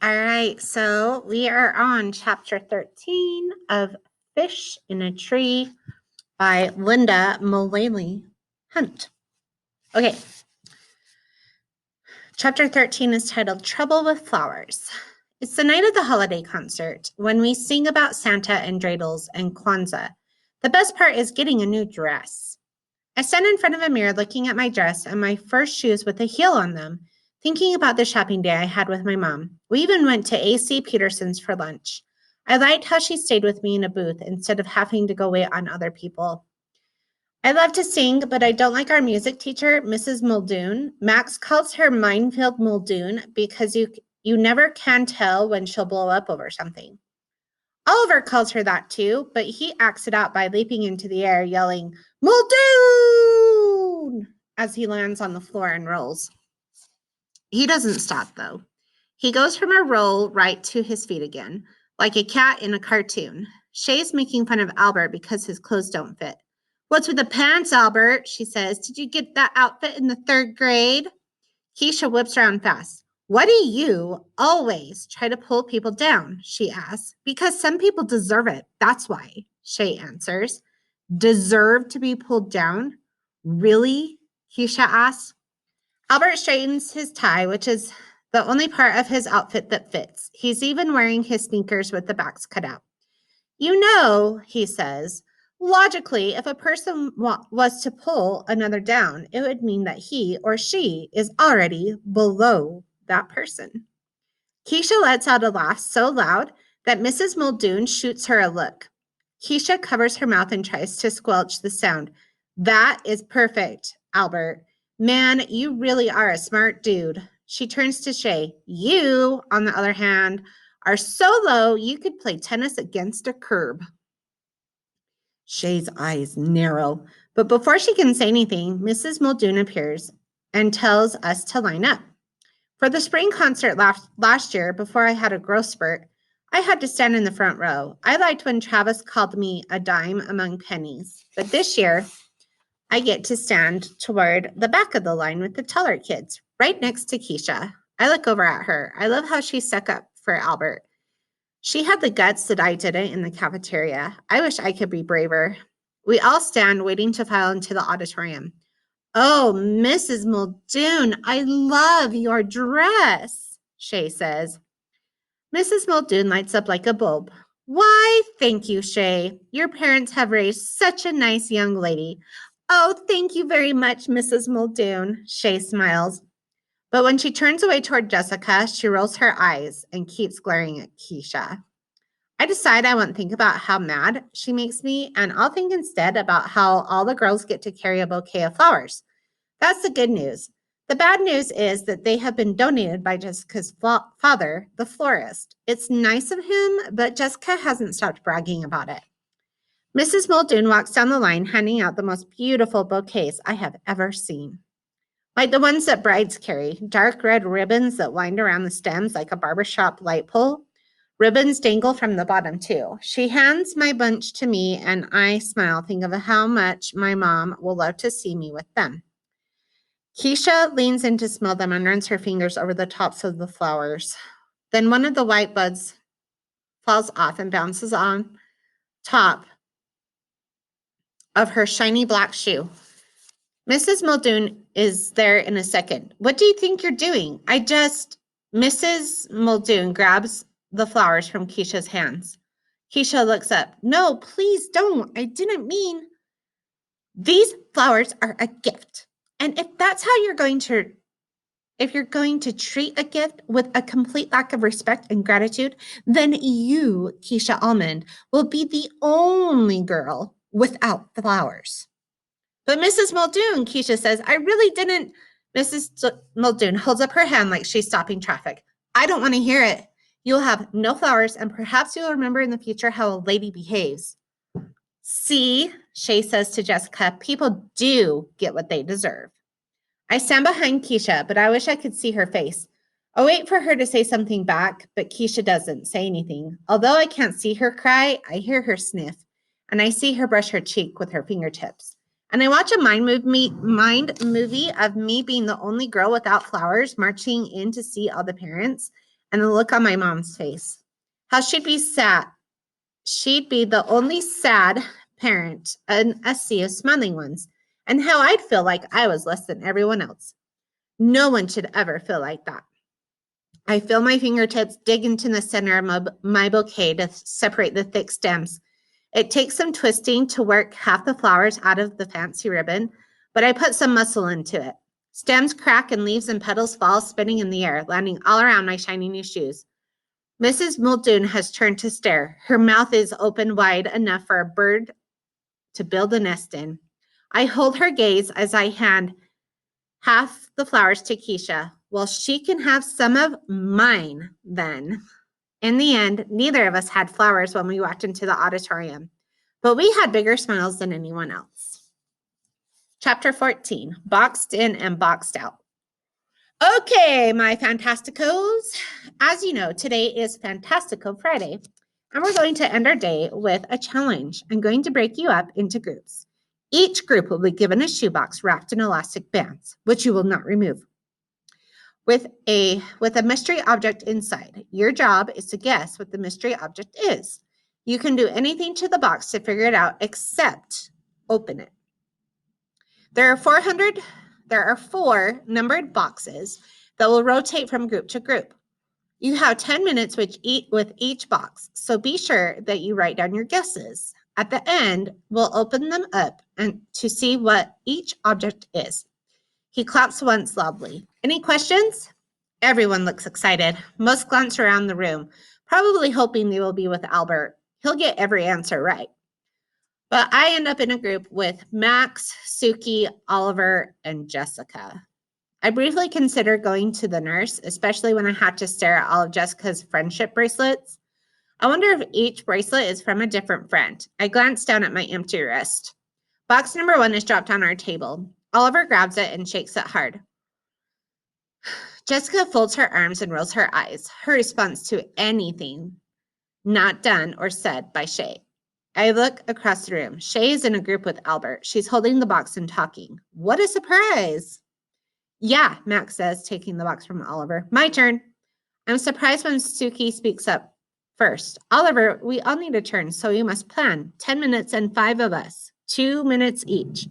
All right, so we are on chapter 13 of Fish in a Tree by Linda Mullally Hunt. Okay, chapter 13 is titled Trouble with Flowers. It's the night of the holiday concert when we sing about Santa and dreidels and Kwanzaa. The best part is getting a new dress. I stand in front of a mirror looking at my dress and my first shoes with a heel on them, thinking about the shopping day I had with my mom. We even went to A.C. Peterson's for lunch. I liked how she stayed with me in a booth instead of having to go wait on other people. I love to sing, but I don't like our music teacher, Mrs. Muldoon. Max calls her Minefield Muldoon because you never can tell when she'll blow up over something. Oliver calls her that too, but he acts it out by leaping into the air, yelling, Muldoon! As he lands on the floor and rolls. He doesn't stop, though. He goes from a roll right to his feet again, like a cat in a cartoon. Shay's making fun of Albert because his clothes don't fit. What's with the pants, Albert? She says. Did you get that outfit in the 3rd grade? Keisha whips around fast. Why do you always try to pull people down? She asks. Because some people deserve it. That's why, Shay answers. Deserve to be pulled down? Really? Keisha asks. Albert straightens his tie, which is the only part of his outfit that fits. He's even wearing his sneakers with the backs cut out. You know, he says, logically, if a person was to pull another down, it would mean that he or she is already below that person. Keisha lets out a laugh so loud that Mrs. Muldoon shoots her a look. Keisha covers her mouth and tries to squelch the sound. That is perfect, Albert. Man, you really are a smart dude. She turns to Shay. You, on the other hand, are so low you could play tennis against a curb. Shay's eyes narrow, but before she can say anything, Mrs. Muldoon appears and tells us to line up. For the spring concert last year, before I had a growth spurt, I had to stand in the front row. I liked when Travis called me a dime among pennies, but this year I get to stand toward the back of the line with the taller kids, right next to Keisha. I look over at her. I love how she stuck up for Albert. She had the guts that I didn't in the cafeteria. I wish I could be braver. We all stand waiting to file into the auditorium. Oh, Mrs. Muldoon, I love your dress, Shay says. Mrs. Muldoon lights up like a bulb. Why, thank you, Shay. Your parents have raised such a nice young lady. Oh, thank you very much, Mrs. Muldoon, Shay smiles. But when she turns away toward Jessica, she rolls her eyes and keeps glaring at Keisha. I decide I won't think about how mad she makes me, and I'll think instead about how all the girls get to carry a bouquet of flowers. That's the good news. The bad news is that they have been donated by Jessica's father, the florist. It's nice of him, but Jessica hasn't stopped bragging about it. Mrs. Muldoon walks down the line, handing out the most beautiful bouquets I have ever seen. Like the ones that brides carry, dark red ribbons that wind around the stems like a barbershop light pole. Ribbons dangle from the bottom, too. She hands my bunch to me, and I smile, thinking of how much my mom will love to see me with them. Keisha leans in to smell them and runs her fingers over the tops of the flowers. Then one of the white buds falls off and bounces on top of her shiny black shoe. Mrs. Muldoon is there in a second. What do you think you're doing? Mrs. Muldoon grabs the flowers from Keisha's hands. Keisha looks up. No, please don't. I didn't mean. These flowers are a gift. And if that's how you're going to treat a gift with a complete lack of respect and gratitude, then you, Keisha Almond, will be the only girl without flowers. But Mrs. Muldoon, Keisha says, I really didn't. Mrs. Muldoon holds up her hand like she's stopping traffic. I don't want to hear it. You'll have no flowers, and perhaps you'll remember in the future how a lady behaves. See, Shay says to Jessica, people do get what they deserve. I stand behind Keisha, but I wish I could see her face. I wait for her to say something back, but Keisha doesn't say anything. Although I can't see her cry, I hear her sniff, and I see her brush her cheek with her fingertips. And I watch a mind movie of me being the only girl without flowers marching in to see all the parents. and the look on my mom's face. How she'd be sad. She'd be the only sad parent in a sea of smiling ones, and how I'd feel like I was less than everyone else. No one should ever feel like that. I feel my fingertips dig into the center of my bouquet to separate the thick stems. It takes some twisting to work half the flowers out of the fancy ribbon, but I put some muscle into it. Stems crack and leaves and petals fall, spinning in the air, landing all around my shiny new shoes. Mrs. Muldoon has turned to stare. Her mouth is open wide enough for a bird to build a nest in. I hold her gaze as I hand half the flowers to Keisha. Well, she can have some of mine then. In the end, neither of us had flowers when we walked into the auditorium, but we had bigger smiles than anyone else. Chapter 14, Boxed In and Boxed Out. Okay, my Fantasticos. As you know, today is Fantastico Friday, and we're going to end our day with a challenge. I'm going to break you up into groups. Each group will be given a shoebox wrapped in elastic bands, which you will not remove, with a mystery object inside. Your job is to guess what the mystery object is. You can do anything to the box to figure it out except open it. There are 4 numbered boxes that will rotate from group to group. You have 10 minutes with each box, so be sure that you write down your guesses. At the end, we'll open them up and to see what each object is. He claps once loudly. Any questions? Everyone looks excited. Most glance around the room, probably hoping they will be with Albert. He'll get every answer right. But I end up in a group with Max, Suki, Oliver, and Jessica. I briefly considered going to the nurse, especially when I had to stare at all of Jessica's friendship bracelets. I wonder if each bracelet is from a different friend. I glanced down at my empty wrist. Box number 1 is dropped on our table. Oliver grabs it and shakes it hard. Jessica folds her arms and rolls her eyes, her response to anything not done or said by Shay. I look across the room. Shay is in a group with Albert. She's holding the box and talking. What a surprise. Yeah, Max says, taking the box from Oliver. My turn. I'm surprised when Suki speaks up first. Oliver, we all need a turn, so you must plan. 10 minutes and 5 of us. 2 minutes each.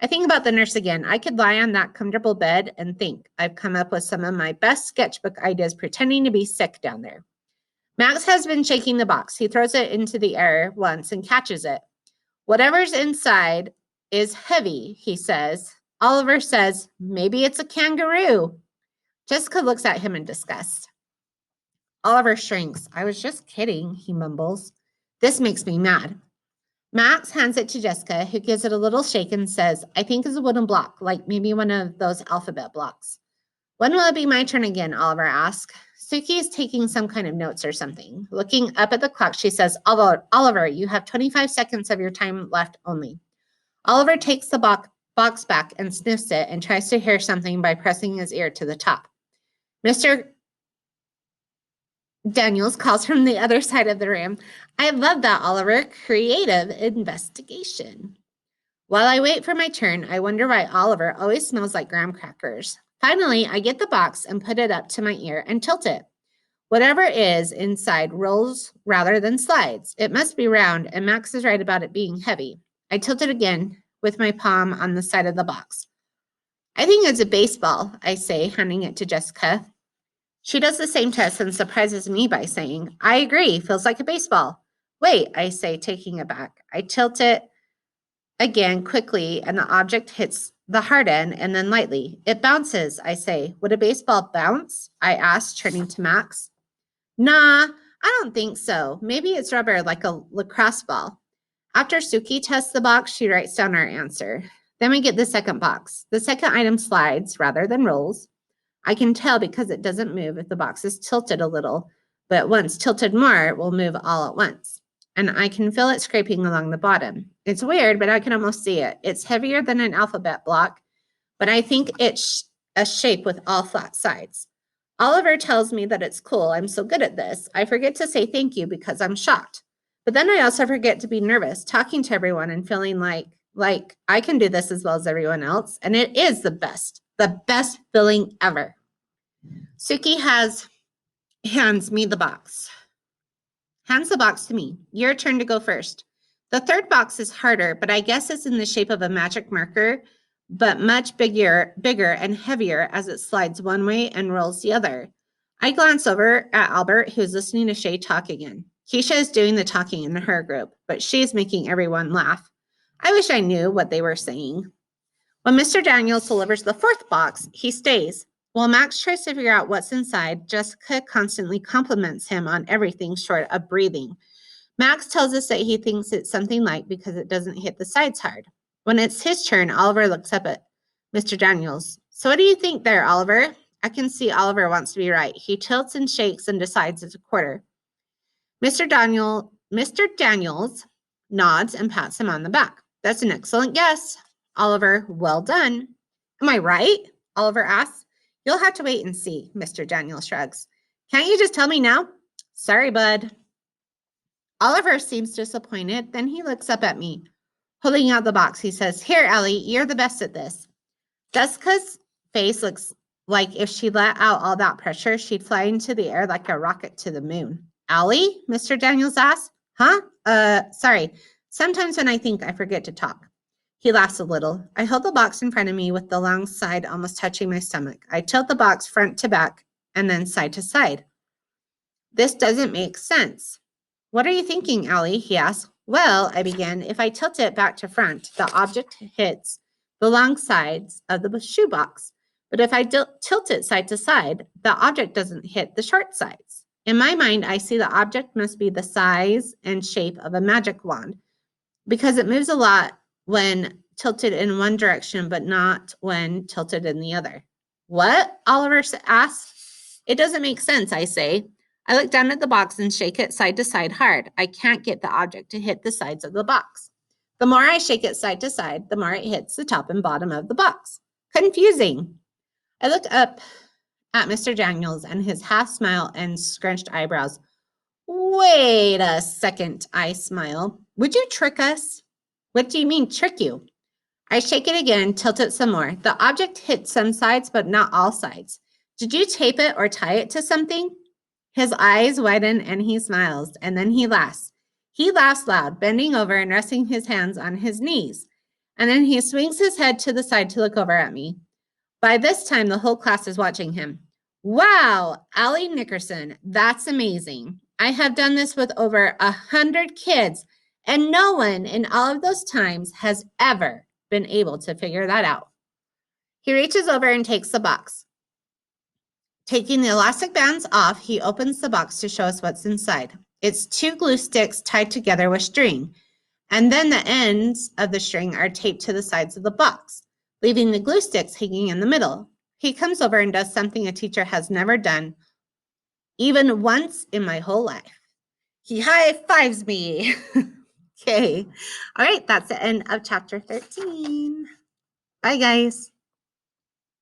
I think about the nurse again. I could lie on that comfortable bed and think. I've come up with some of my best sketchbook ideas pretending to be sick down there. Max has been shaking the box. He throws it into the air once and catches it. Whatever's inside is heavy, he says. Oliver says, maybe it's a kangaroo. Jessica looks at him in disgust. Oliver shrinks. I was just kidding, he mumbles. This makes me mad. Max hands it to Jessica, who gives it a little shake and says, I think it's a wooden block, like maybe one of those alphabet blocks. When will it be my turn again? Oliver asks. Suki is taking some kind of notes or something. Looking up at the clock, she says, Oliver, you have 25 seconds of your time left only. Oliver takes the box back and sniffs it and tries to hear something by pressing his ear to the top. Mr. Daniels calls from the other side of the room. I love that, Oliver. Creative investigation. While I wait for my turn, I wonder why Oliver always smells like graham crackers. Finally, I get the box and put it up to my ear and tilt it. Whatever is inside rolls rather than slides. It must be round, and Max is right about it being heavy. I tilt it again with my palm on the side of the box. I think it's a baseball, I say, handing it to Jessica. She does the same test and surprises me by saying, I agree, feels like a baseball. Wait, I say, taking it back. I tilt it again quickly, and the object hits the hard end and then lightly. It bounces, I say. Would a baseball bounce? I ask, turning to Max. Nah, I don't think so. Maybe it's rubber like a lacrosse ball. After Suki tests the box, she writes down our answer. Then we get the second box. The second item slides rather than rolls. I can tell because it doesn't move if the box is tilted a little, but once tilted more, it will move all at once. And I can feel it scraping along the bottom. It's weird, but I can almost see it. It's heavier than an alphabet block, but I think it's a shape with all flat sides. Oliver tells me that it's cool. I'm so good at this. I forget to say thank you because I'm shocked. But then I also forget to be nervous, talking to everyone and feeling like I can do this as well as everyone else. And it is the best feeling ever. Suki has hands me the box. Hands the box to me. Your turn to go first. The third box is harder, but I guess it's in the shape of a magic marker, but much bigger and heavier as it slides one way and rolls the other. I glance over at Albert, who's listening to Shay talk again. Keisha is doing the talking in her group, but she's making everyone laugh. I wish I knew what they were saying. When Mr. Daniels delivers the fourth box, he stays. While Max tries to figure out what's inside, Jessica constantly compliments him on everything short of breathing. Max tells us that he thinks it's something light because it doesn't hit the sides hard. When it's his turn, Oliver looks up at Mr. Daniels. So what do you think there, Oliver? I can see Oliver wants to be right. He tilts and shakes and decides it's a quarter. Mr. Daniels nods and pats him on the back. That's an excellent guess. Oliver, well done. Am I right? Oliver asks. You'll have to wait and see, Mr. Daniels shrugs. Can't you just tell me now? Sorry, bud. Oliver seems disappointed. Then he looks up at me. Pulling out the box, he says, Here, Ellie, you're the best at this. Jessica's face looks like if she let out all that pressure, she'd fly into the air like a rocket to the moon. Allie? Mr. Daniels asks. Huh? Sorry. Sometimes when I think, I forget to talk. He laughs a little. I hold the box in front of me with the long side almost touching my stomach. I tilt the box front to back and then side to side. This doesn't make sense. What are you thinking, Allie? He asks. Well, I begin. If I tilt it back to front, the object hits the long sides of the shoebox. But if I tilt it side to side, the object doesn't hit the short sides. In my mind, I see the object must be the size and shape of a magic wand because it moves a lot when tilted in one direction, but not when tilted in the other. What? Oliver asks. It doesn't make sense, I say. I look down at the box and shake it side to side hard. I can't get the object to hit the sides of the box. The more I shake it side to side, the more it hits the top and bottom of the box. Confusing. I look up at Mr. Daniels and his half smile and scrunched eyebrows. Wait a second, I smile. Would you trick us? What do you mean, trick you? I shake it again, tilt it some more. The object hits some sides, but not all sides. Did you tape it or tie it to something? His eyes widen and he smiles, and then he laughs. He laughs loud, bending over and resting his hands on his knees. And then he swings his head to the side to look over at me. By this time, the whole class is watching him. Wow, Allie Nickerson, that's amazing. I have done this with over 100 kids, and no one in all of those times has ever been able to figure that out. He reaches over and takes the box. Taking the elastic bands off, he opens the box to show us what's inside. It's 2 glue sticks tied together with string, and then the ends of the string are taped to the sides of the box, leaving the glue sticks hanging in the middle. He comes over and does something a teacher has never done, even once in my whole life. He high-fives me. Okay. All right, that's the end of chapter 13. Bye, guys.